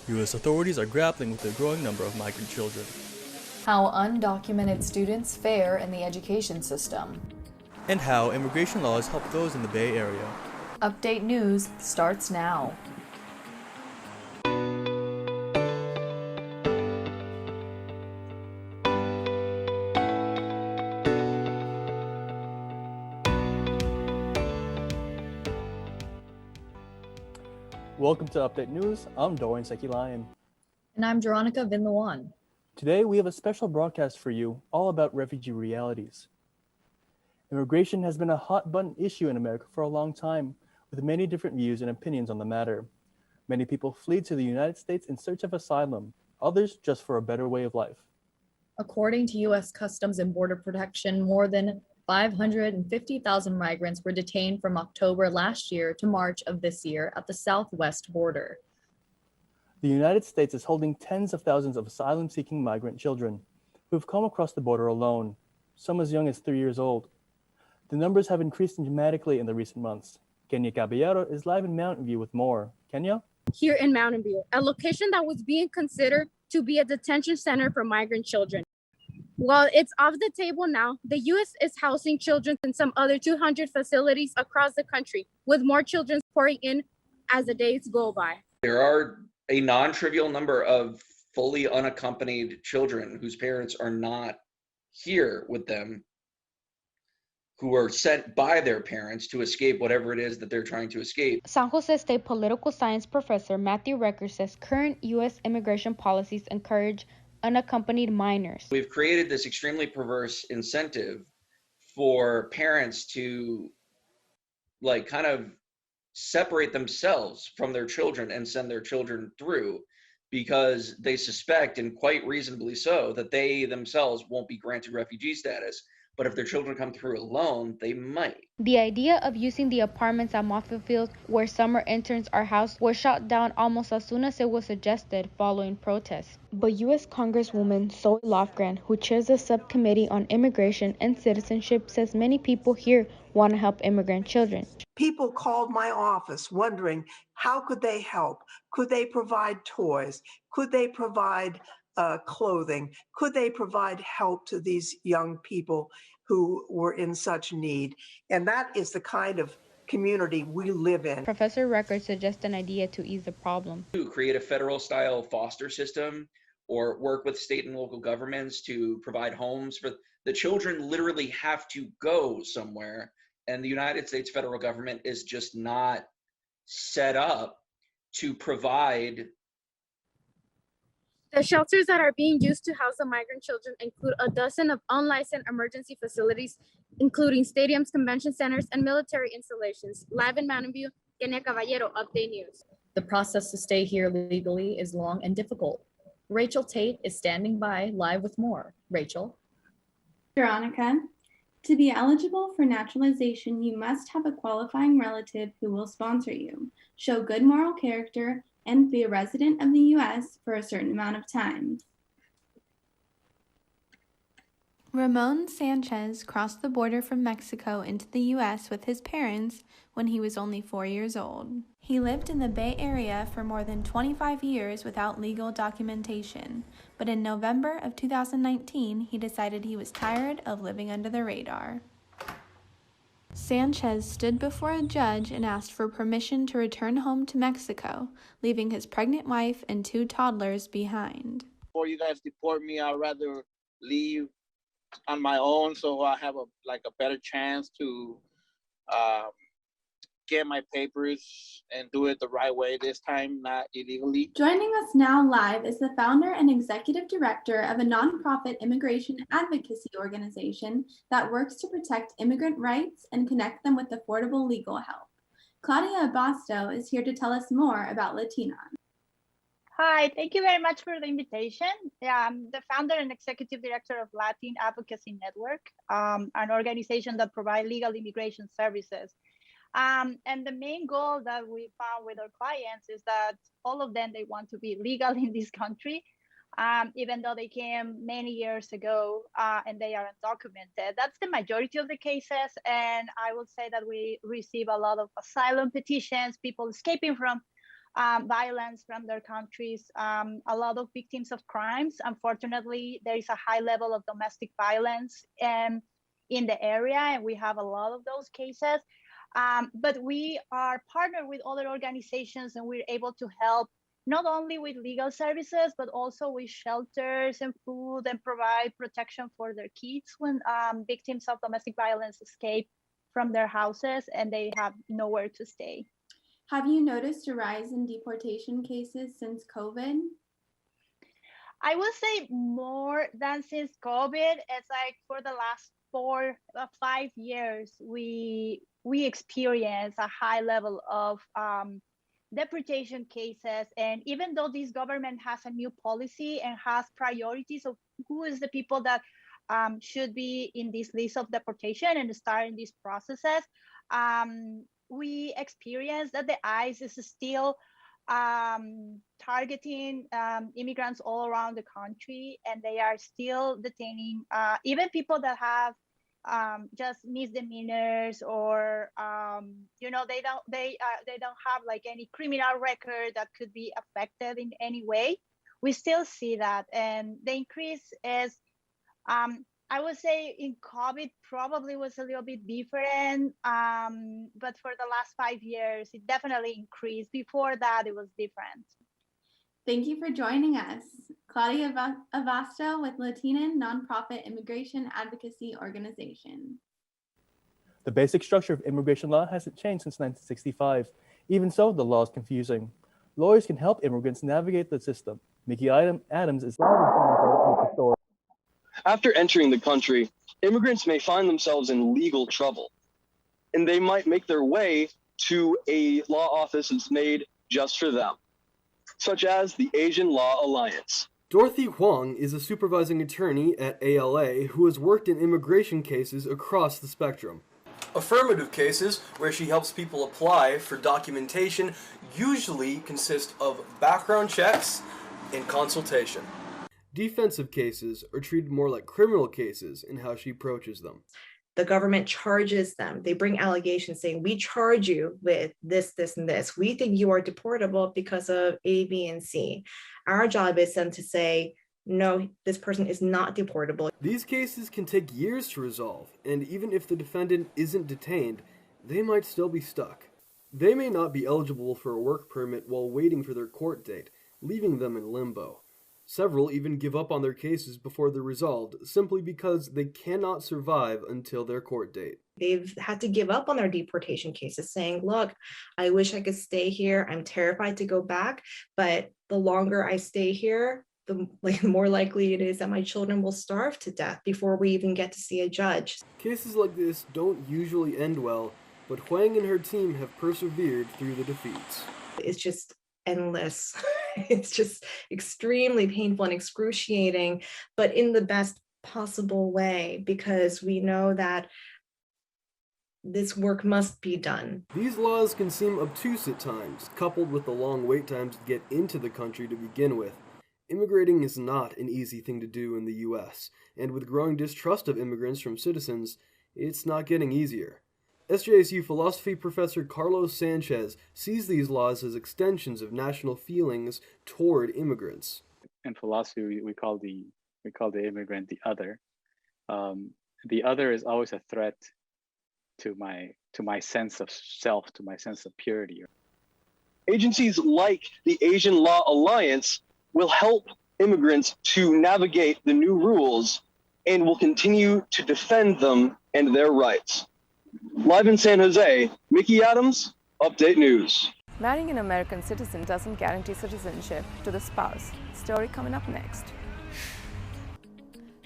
U.S. authorities are grappling with the growing number of migrant children. How undocumented students fare in the education system. And how immigration laws help those in the Bay Area. Update News starts now. Welcome to Update News. I'm Dorian Sekilayan. And I'm Veronica Vinlawan. Today we have a special broadcast for you all about refugee realities. Immigration has been a hot-button issue in America for a long time, with many different views and opinions on the matter. Many people flee to the United States in search of asylum, others just for a better way of life. According to U.S. Customs and Border Protection, more than 550,000 migrants were detained from October last year to March of this year at the southwest border. The United States is holding tens of thousands of asylum-seeking migrant children who have come across the border alone, some as young as 3 years old. The numbers have increased dramatically in the recent months. Kenya Caballero is live in Mountain View with more. Kenya? Here in Mountain View, a location that was being considered to be a detention center for migrant children. While it's off the table now, the U.S. is housing children in some other 200 facilities across the country, with more children pouring in as the days go by. There are a non-trivial number of fully unaccompanied children whose parents are not here with them, who are sent by their parents to escape whatever it is that they're trying to escape. San Jose State political science professor Matthew Recker says current U.S. immigration policies encourage unaccompanied minors. We've created this extremely perverse incentive for parents to kind of separate themselves from their children and send their children through, because they suspect, and quite reasonably so, that they themselves won't be granted refugee status. But if their children come through alone, they might. The idea of using the apartments at Moffett Field, where summer interns are housed, was shot down almost as soon as it was suggested following protests. But U.S. Congresswoman Zoe Lofgren, who chairs the subcommittee on immigration and citizenship, says many people here want to help immigrant children. People called my office wondering how could they help? Could they provide toys? Could they provide clothing? Could they provide help to these young people who were in such need? And that is the kind of community we live in. Professor Recker suggests an idea to ease the problem. To create a federal-style foster system or work with state and local governments to provide homes for the children. Literally have to go somewhere, and the United States federal government is just not set up to provide. The shelters that are being used to house the migrant children include a dozen of unlicensed emergency facilities, including stadiums, convention centers, and military installations. Live in Mountain View, Kenya Caballero, Update News. The process to stay here legally is long and difficult. Rachel Tate is standing by live with more. Rachel? Veronica, to be eligible for naturalization, you must have a qualifying relative who will sponsor you, show good moral character, and be a resident of the U.S. for a certain amount of time. Ramon Sanchez crossed the border from Mexico into the U.S. with his parents when he was only 4 years old. He lived in the Bay Area for more than 25 years without legal documentation, but in November of 2019, he decided he was tired of living under the radar. Sanchez stood before a judge and asked for permission to return home to Mexico, leaving his pregnant wife and 2 toddlers behind. Before you guys deport me, I'd rather leave on my own so I have a better chance to get my papers and do it the right way this time, not illegally. Joining us now live is the founder and executive director of a nonprofit immigration advocacy organization that works to protect immigrant rights and connect them with affordable legal help. Claudia Abasto is here to tell us more about Latinon. Hi, thank you very much for the invitation. I'm the founder and executive director of Latin Advocacy Network, an organization that provides legal immigration services. And the main goal that we found with our clients is that all of them, they want to be legal in this country, even though they came many years ago and they are undocumented. That's the majority of the cases. And I would say that we receive a lot of asylum petitions, people escaping from violence from their countries. A lot of victims of crimes. Unfortunately, there is a high level of domestic violence in the area, and we have a lot of those cases. But we are partnered with other organizations, and we're able to help not only with legal services, but also with shelters and food, and provide protection for their kids when victims of domestic violence escape from their houses and they have nowhere to stay. Have you noticed a rise in deportation cases since COVID? I would say more than since COVID. It's like for the last 4 or 5 years, we experience a high level of deportation cases. And even though this government has a new policy and has priorities of who is the people that should be in this list of deportation and start in these processes, we experience that the ICE is still targeting immigrants all around the country, and they are still detaining even people that have just misdemeanors, or you know, they don't have like any criminal record that could be affected in any way. We still see that, and the increase is I would say in COVID probably was a little bit different, but for the last 5 years, it definitely increased. Before that, it was different. Thank you for joining us. Claudia Avasto with Latino Nonprofit Immigration Advocacy Organization. The basic structure of immigration law hasn't changed since 1965. Even so, the law is confusing. Lawyers can help immigrants navigate the system. Mickey Adams is live with the story. After entering the country, immigrants may find themselves in legal trouble, and they might make their way to a law office that's made just for them, such as the Asian Law Alliance. Dorothy Huang is a supervising attorney at ALA who has worked in immigration cases across the spectrum. Affirmative cases, where she helps people apply for documentation, usually consist of background checks and consultation. Defensive cases are treated more like criminal cases in how she approaches them. The government charges them. They bring allegations saying, we charge you with this, this, and this. We think you are deportable because of A, B, and C. Our job is then to say, no, this person is not deportable. These cases can take years to resolve, and even if the defendant isn't detained, they might still be stuck. They may not be eligible for a work permit while waiting for their court date, leaving them in limbo. Several even give up on their cases before they're resolved, simply because they cannot survive until their court date. They've had to give up on their deportation cases, saying, look, I wish I could stay here. I'm terrified to go back, but the longer I stay here, the more likely it is that my children will starve to death before we even get to see a judge. Cases like this don't usually end well, but Huang and her team have persevered through the defeats. It's just endless. It's just extremely painful and excruciating, but in the best possible way, because we know that this work must be done. These laws can seem obtuse at times, coupled with the long wait times to get into the country to begin with. Immigrating is not an easy thing to do in the U.S., and with growing distrust of immigrants from citizens, it's not getting easier. SJSU philosophy professor Carlos Sanchez sees these laws as extensions of national feelings toward immigrants. In philosophy, we call the immigrant the other. The other is always a threat to my sense of self, to my sense of purity. Agencies like the Asian Law Alliance will help immigrants to navigate the new rules and will continue to defend them and their rights. Live in San Jose, Mickey Adams, Update News. Marrying an American citizen doesn't guarantee citizenship to the spouse. Story coming up next.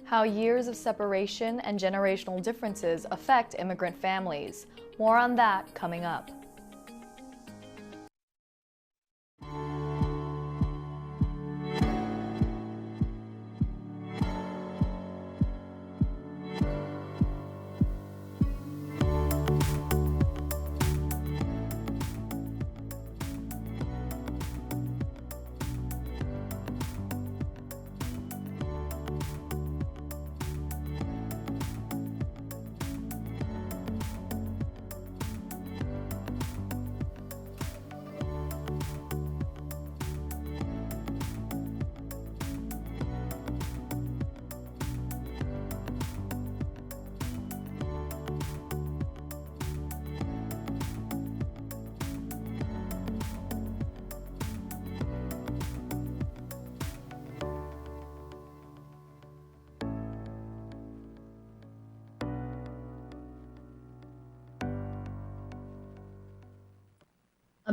How years of separation and generational differences affect immigrant families. More on that coming up.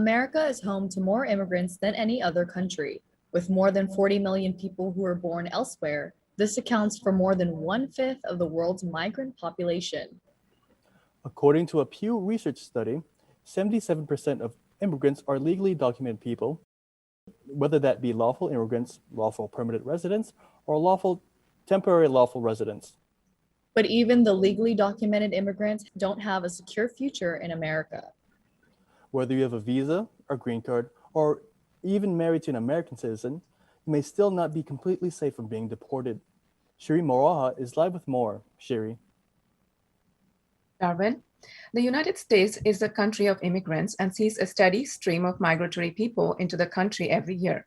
America is home to more immigrants than any other country. With more than 40 million people who were born elsewhere, this accounts for more than 1/5 of the world's migrant population. According to a Pew Research study, 77% of immigrants are legally documented people, whether that be lawful immigrants, lawful permanent residents, or temporary lawful residents. But even the legally documented immigrants don't have a secure future in America. Whether you have a visa, or green card, or even married to an American citizen, you may still not be completely safe from being deported. Shiri Moraha is live with more. Shiri. Darwin, the United States is a country of immigrants and sees a steady stream of migratory people into the country every year.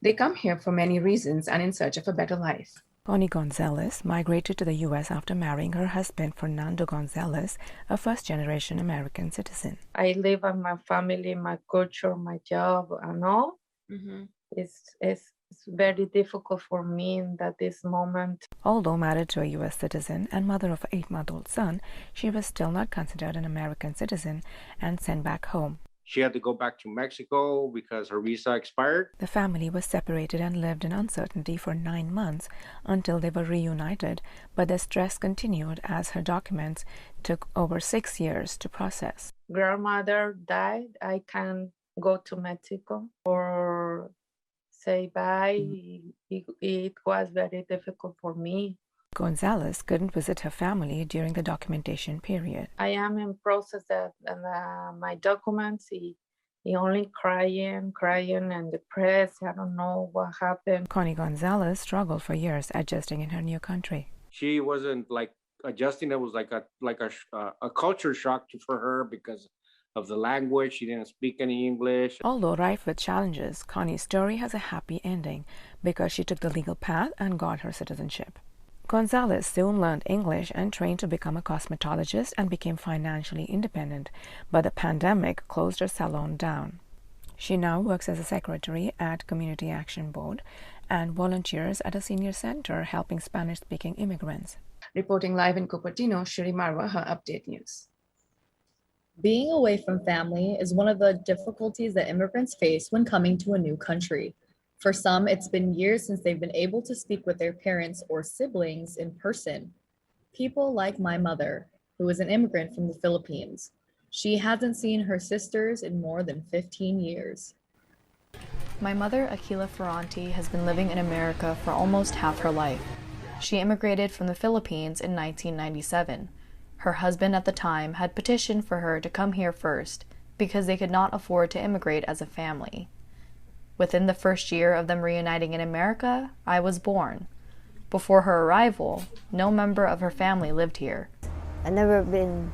They come here for many reasons and in search of a better life. Connie Gonzalez migrated to the U.S. after marrying her husband, Fernando Gonzalez, a first-generation American citizen. I live with my family, my culture, my job, and all. It's very difficult for me at this moment. Although married to a U.S. citizen and mother of an 8-month-old son, she was still not considered an American citizen and sent back home. She had to go back to Mexico because her visa expired. The family was separated and lived in uncertainty for 9 months until they were reunited, but the stress continued as her documents took over 6 years to process. Grandmother died. I can't go to Mexico or say bye. It was very difficult for me. Gonzalez couldn't visit her family during the documentation period. I am in process of my documents. He only crying and depressed. I don't know what happened. Connie Gonzalez struggled for years adjusting in her new country. She wasn't like adjusting. It was like a culture shock for her because of the language. She didn't speak any English. Although rife with challenges, Connie's story has a happy ending because she took the legal path and got her citizenship. Gonzalez soon learned English and trained to become a cosmetologist and became financially independent, but the pandemic closed her salon down. She now works as a secretary at Community Action Board and volunteers at a senior center helping Spanish-speaking immigrants. Reporting live in Cupertino, Shiri Marwaha, Update News. Being away from family is one of the difficulties that immigrants face when coming to a new country. For some, it's been years since they've been able to speak with their parents or siblings in person. People like my mother, who is an immigrant from the Philippines. She hasn't seen her sisters in more than 15 years. My mother, Aquila Ferranti, has been living in America for almost half her life. She immigrated from the Philippines in 1997. Her husband at the time had petitioned for her to come here first because they could not afford to immigrate as a family. Within the first year of them reuniting in America, I was born. Before her arrival, no member of her family lived here. I've never been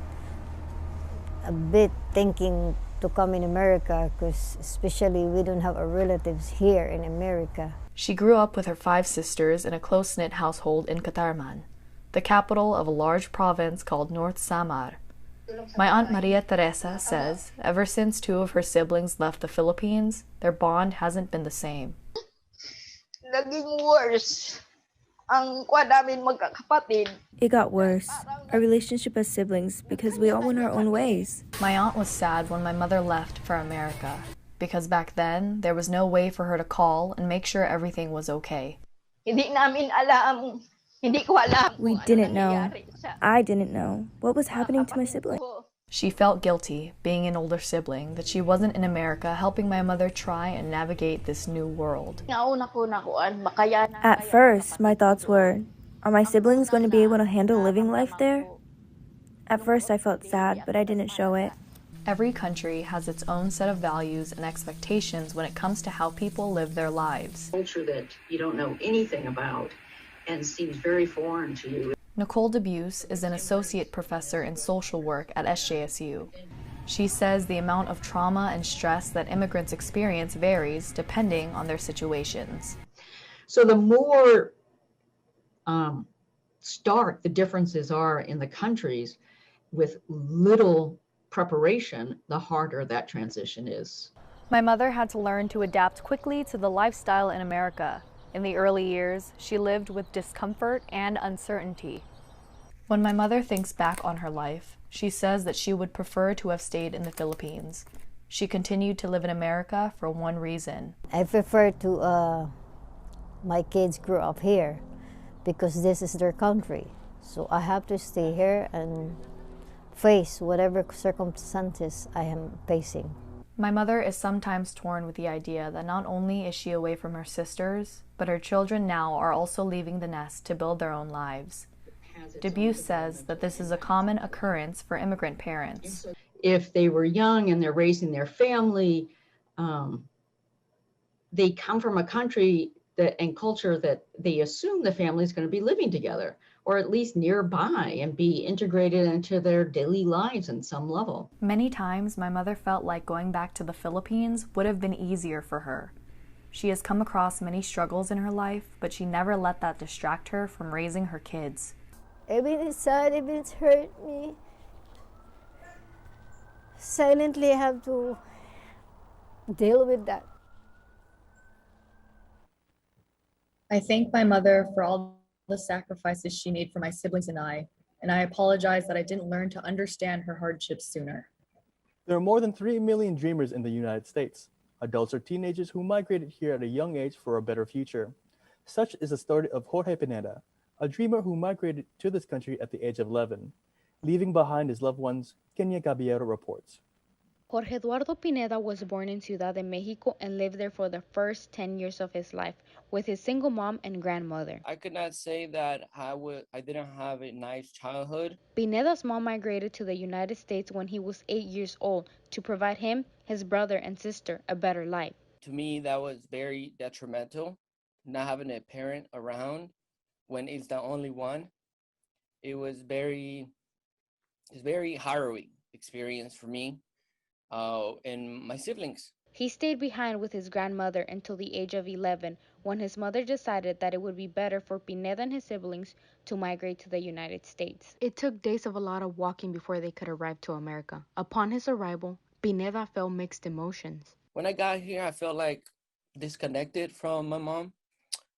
a bit thinking to come in America because especially we don't have our relatives here in America. She grew up with her 5 sisters in a close-knit household in Catarman, the capital of a large province called North Samar. My Aunt Maria Teresa says ever since 2 of her siblings left the Philippines, their bond hasn't been the same. Naging worse ang kwa namin magkakapatid. It got worse, our relationship as siblings, because we all went our own ways. My aunt was sad when my mother left for America, because back then, there was no way for her to call and make sure everything was okay. Hindi namin alam. Hindi ko alam. We didn't know. I didn't know what was happening to my sibling. She felt guilty, being an older sibling, that she wasn't in America helping my mother try and navigate this new world. At first, my thoughts were, are my siblings going to be able to handle living life there? At first, I felt sad, but I didn't show it. Every country has its own set of values and expectations when it comes to how people live their lives. Culture that you don't know anything about and seems very foreign to you. Nicole Debuse is an associate professor in social work at SJSU. She says the amount of trauma and stress that immigrants experience varies depending on their situations. So the more stark the differences are in the countries with little preparation, the harder that transition is. My mother had to learn to adapt quickly to the lifestyle in America. In the early years, she lived with discomfort and uncertainty. When my mother thinks back on her life, she says that she would prefer to have stayed in the Philippines. She continued to live in America for one reason. I prefer to my kids grow up here because this is their country. So I have to stay here and face whatever circumstances I am facing. My mother is sometimes torn with the idea that not only is she away from her sisters, but her children now are also leaving the nest to build their own lives. Debus says that this is a common occurrence for immigrant parents. If they were young and they're raising their family, they come from a country and culture that they assume the family is going to be living together, or at least nearby, and be integrated into their daily lives in some level. Many times, my mother felt like going back to the Philippines would have been easier for her. She has come across many struggles in her life, but she never let that distract her from raising her kids. Even it's sad, even it's hurt me, silently have to deal with that. I thank my mother for all the sacrifices she made for my siblings and I apologize that I didn't learn to understand her hardships sooner. There are more than 3 million dreamers in the United States, adults or teenagers who migrated here at a young age for a better future. Such is the story of Jorge Pineda, a dreamer who migrated to this country at the age of 11, leaving behind his loved ones. Kenya Caballero reports. Jorge Eduardo Pineda was born in Ciudad de Mexico and lived there for the first 10 years of his life with his single mom and grandmother. I could not say that I didn't have a nice childhood. Pineda's mom migrated to the United States when he was 8 years old to provide him, his brother, and sister a better life. To me, that was very detrimental, not having a parent around when it's the only one. It was very harrowing experience for me. And my siblings. He stayed behind with his grandmother until the age of 11, when his mother decided that it would be better for Pineda and his siblings to migrate to the United States. It took days of a lot of walking before they could arrive to America. Upon his arrival, Pineda felt mixed emotions. When I got here, I felt like disconnected from my mom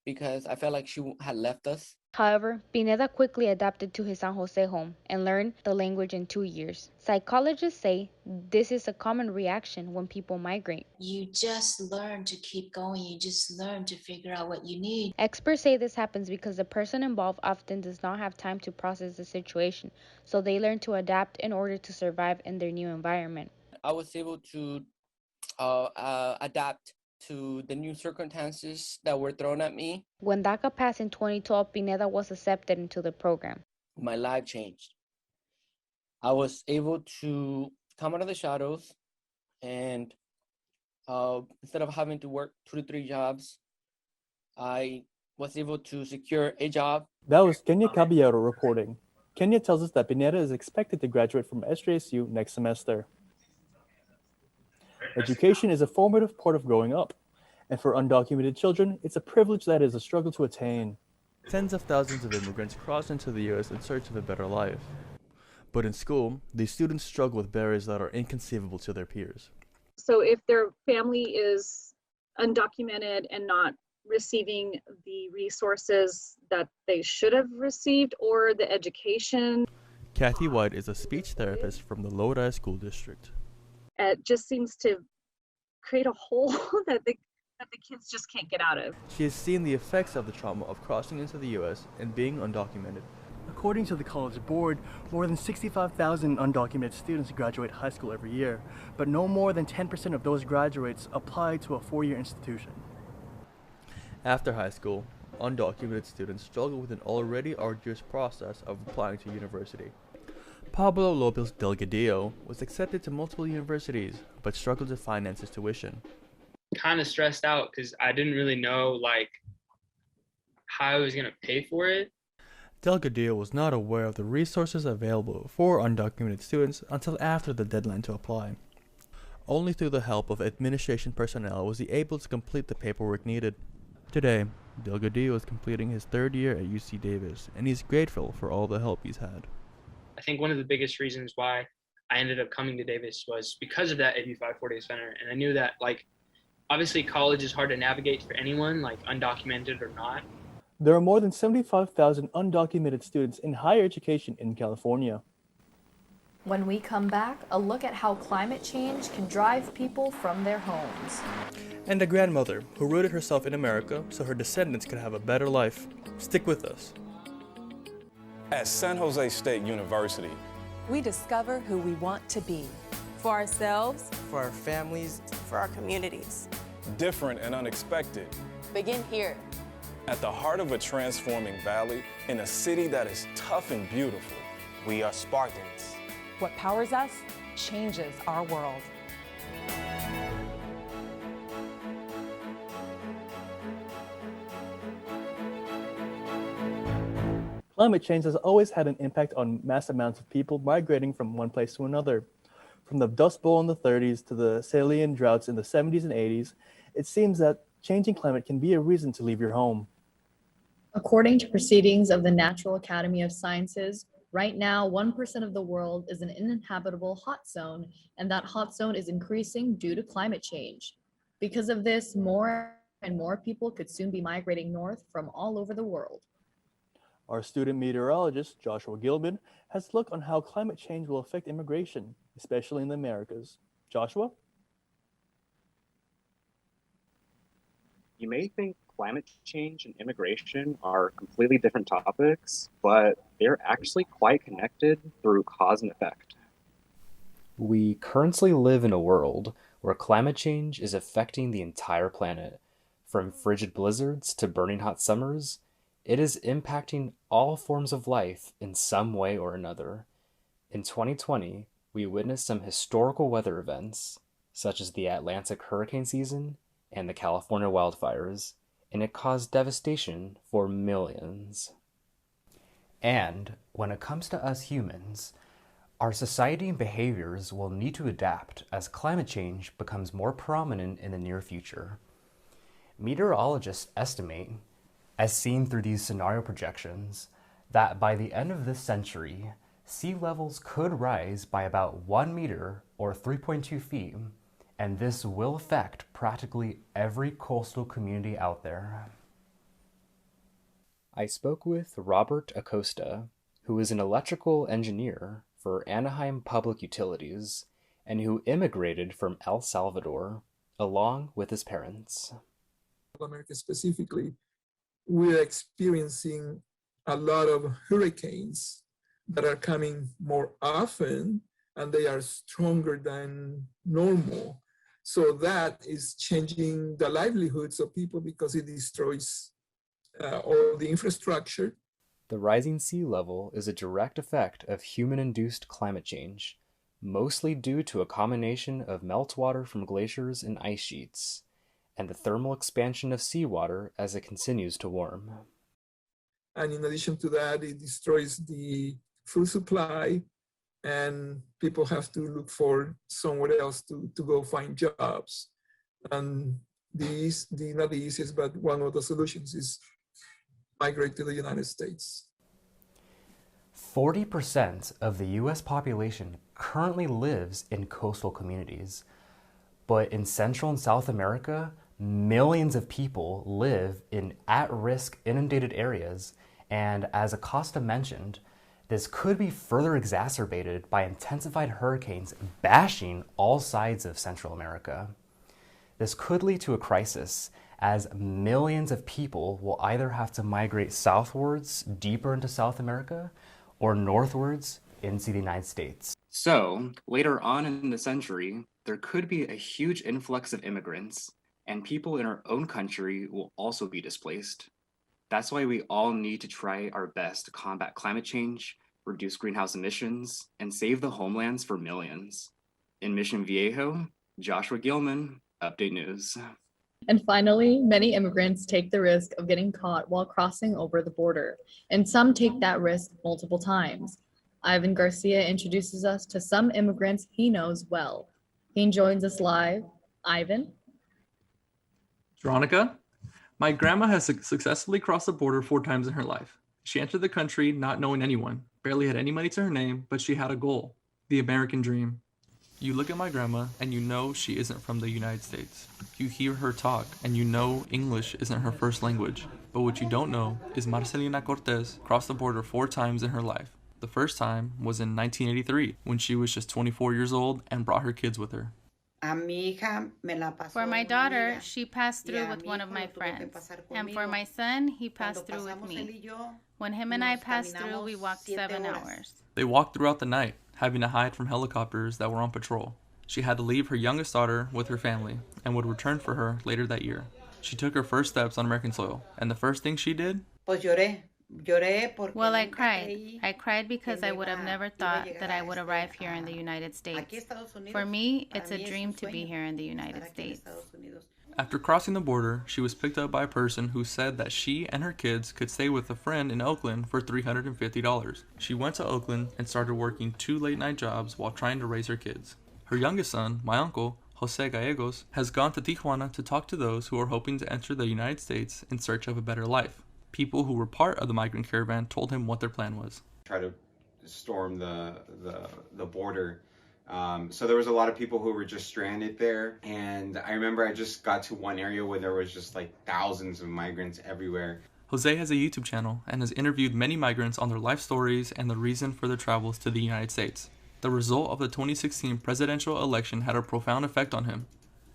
because I felt like she had left us. However, Pineda quickly adapted to his San Jose home and learned the language in 2 years. Psychologists say this is a common reaction when people migrate. You just learn to keep going. You just learn to figure out what you need. Experts say this happens because the person involved often does not have time to process the situation, so they learn to adapt in order to survive in their new environment. I was able to adapt to the new circumstances that were thrown at me. When DACA passed in 2012, Pineda was accepted into the program. My life changed. I was able to come out of the shadows and instead of having to work 2 to 3 jobs, I was able to secure a job. That was Kenya Caballero reporting. Kenya tells us that Pineda is expected to graduate from SJSU next semester. Education is a formative part of growing up, and for undocumented children, it's a privilege that is a struggle to attain. Tens of thousands of immigrants cross into the U.S. in search of a better life. But in school, these students struggle with barriers that are inconceivable to their peers. So if their family is undocumented and not receiving the resources that they should have received or the education. Kathy White is a speech therapist from the Lodi School District. It just seems to create a hole that the kids just can't get out of. She has seen the effects of the trauma of crossing into the U.S. and being undocumented. According to the College Board, more than 65,000 undocumented students graduate high school every year, but no more than 10% of those graduates apply to a 4-year institution. After high school, undocumented students struggle with an already arduous process of applying to university. Pablo Lopez Delgadillo was accepted to multiple universities, but struggled to finance his tuition. Kind of stressed out because I didn't really know how I was going to pay for it. Delgadillo was not aware of the resources available for undocumented students until after the deadline to apply. Only through the help of administration personnel was he able to complete the paperwork needed. Today, Delgadillo is completing his 3rd year at UC Davis, and he's grateful for all the help he's had. I think one of the biggest reasons why I ended up coming to Davis was because of that AB 540 center. And I knew that, obviously college is hard to navigate for anyone, undocumented or not. There are more than 75,000 undocumented students in higher education in California. When we come back, a look at how climate change can drive people from their homes. And a grandmother who rooted herself in America so her descendants could have a better life. Stick with us. At San Jose State University, we discover who we want to be. For ourselves, for our families, for our communities. Different and unexpected. Begin here. At the heart of a transforming valley, in a city that is tough and beautiful. We are Spartans. What powers us changes our world. Climate change has always had an impact on mass amounts of people migrating from one place to another. From the Dust Bowl in the 30s to the Salian droughts in the 70s and 80s, it seems that changing climate can be a reason to leave your home. According to proceedings of the Natural Academy of Sciences, right now 1% of the world is an uninhabitable hot zone, and that hot zone is increasing due to climate change. Because of this, more and more people could soon be migrating north from all over the world. Our student meteorologist, Joshua Gilman, has a look on how climate change will affect immigration, especially in the Americas. Joshua? You may think climate change and immigration are completely different topics, but they're actually quite connected through cause and effect. We currently live in a world where climate change is affecting the entire planet. From frigid blizzards to burning hot summers, it is impacting all forms of life in some way or another. In 2020, we witnessed some historical weather events, such as the Atlantic hurricane season and the California wildfires, and it caused devastation for millions. And when it comes to us humans, our society and behaviors will need to adapt as climate change becomes more prominent in the near future. Meteorologists estimate, as seen through these scenario projections, that by the end of this century, sea levels could rise by about 1 meter or 3.2 feet, and this will affect practically every coastal community out there. I spoke with Robert Acosta, who is an electrical engineer for Anaheim Public Utilities and who immigrated from El Salvador along with his parents. America specifically, we're experiencing a lot of hurricanes that are coming more often, and they are stronger than normal. So that is changing the livelihoods of people because it destroys all the infrastructure. The rising sea level is a direct effect of human-induced climate change, mostly due to a combination of meltwater from glaciers and ice sheets, and the thermal expansion of seawater as it continues to warm. And in addition to that, it destroys the food supply, and people have to look for somewhere else to go find jobs. And not the easiest, but one of the solutions is migrate to the United States. 40% of the US population currently lives in coastal communities, but in Central and South America, millions of people live in at-risk inundated areas, and as Acosta mentioned, this could be further exacerbated by intensified hurricanes bashing all sides of Central America. This could lead to a crisis, as millions of people will either have to migrate southwards deeper into South America or northwards into the United States. So, later on in the century, there could be a huge influx of immigrants, and people in our own country will also be displaced. That's why we all need to try our best to combat climate change, reduce greenhouse emissions, and save the homelands for millions. In Mission Viejo, Joshua Gilman, Update News. And finally, many immigrants take the risk of getting caught while crossing over the border, and some take that risk multiple times. Ivan Garcia introduces us to some immigrants he knows well. He joins us live. Ivan? Veronica, my grandma has successfully crossed the border 4 times in her life. She entered the country not knowing anyone, barely had any money to her name, but she had a goal, the American dream. You look at my grandma and you know she isn't from the United States. You hear her talk and you know English isn't her first language. But what you don't know is Marcelina Cortez crossed the border 4 times in her life. the first time was in 1983 when she was just 24 years old and brought her kids with her. For my daughter, she passed through with one of my friends. And for my son, he passed through with me. When him and I passed through, we walked 7 hours. They walked throughout the night, having to hide from helicopters that were on patrol. She had to leave her youngest daughter with her family and would return for her later that year. She took her first steps on American soil, and the first thing she did? Well, I cried. I cried because I would have never thought that I would arrive here in the United States. For me, it's a dream to be here in the United States. After crossing the border, she was picked up by a person who said that she and her kids could stay with a friend in Oakland for $350. She went to Oakland and started working 2 late-night jobs while trying to raise her kids. Her youngest son, my uncle, Jose Gallegos, has gone to Tijuana to talk to those who are hoping to enter the United States in search of a better life. People who were part of the migrant caravan told him what their plan was. Try to storm the border. So there was a lot of people who were just stranded there. And I remember I just got to one area where there was just like thousands of migrants everywhere. Jose has a YouTube channel and has interviewed many migrants on their life stories and the reason for their travels to the United States. The result of the 2016 presidential election had a profound effect on him.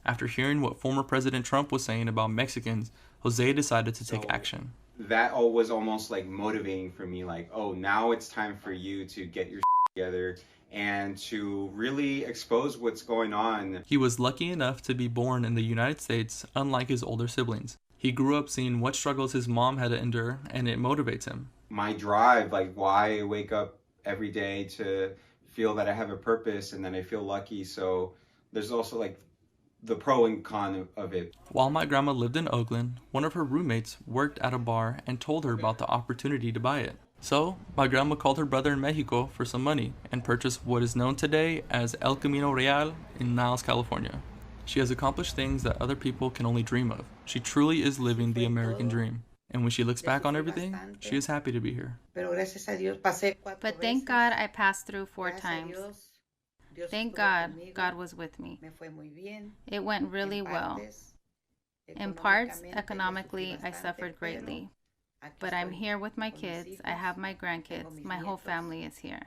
After hearing what former President Trump was saying about Mexicans, Jose decided to take action. That all was almost like motivating for me, like, oh, now it's time for you to get your together and to really expose what's going on. He was lucky enough to be born in the United States, unlike his older siblings. He grew up seeing what struggles his mom had to endure, and it motivates him. My drive, like why I wake up every day to feel that I have a purpose and that I feel lucky. So there's also like the pro and con of it. While my grandma lived in Oakland, one of her roommates worked at a bar and told her about the opportunity to buy it. So, my grandma called her brother in Mexico for some money and purchased what is known today as El Camino Real in Niles, California. She has accomplished things that other people can only dream of. She truly is living the American dream. And when she looks back on everything, she is happy to be here. But thank God I passed through 4 times. Thank God, God was with me. It went really well. In parts, economically, I suffered greatly. But I'm here with my kids. I have my grandkids. My whole family is here.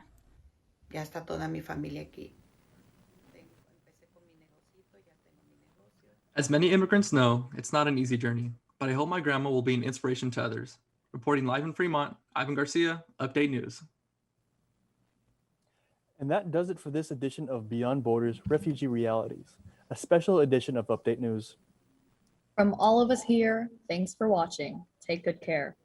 As many immigrants know, it's not an easy journey, but I hope my grandma will be an inspiration to others. Reporting live in Fremont, Ivan Garcia, Update News. And that does it for this edition of Beyond Borders Refugee Realities, a special edition of Update News. From all of us here, thanks for watching. Take good care.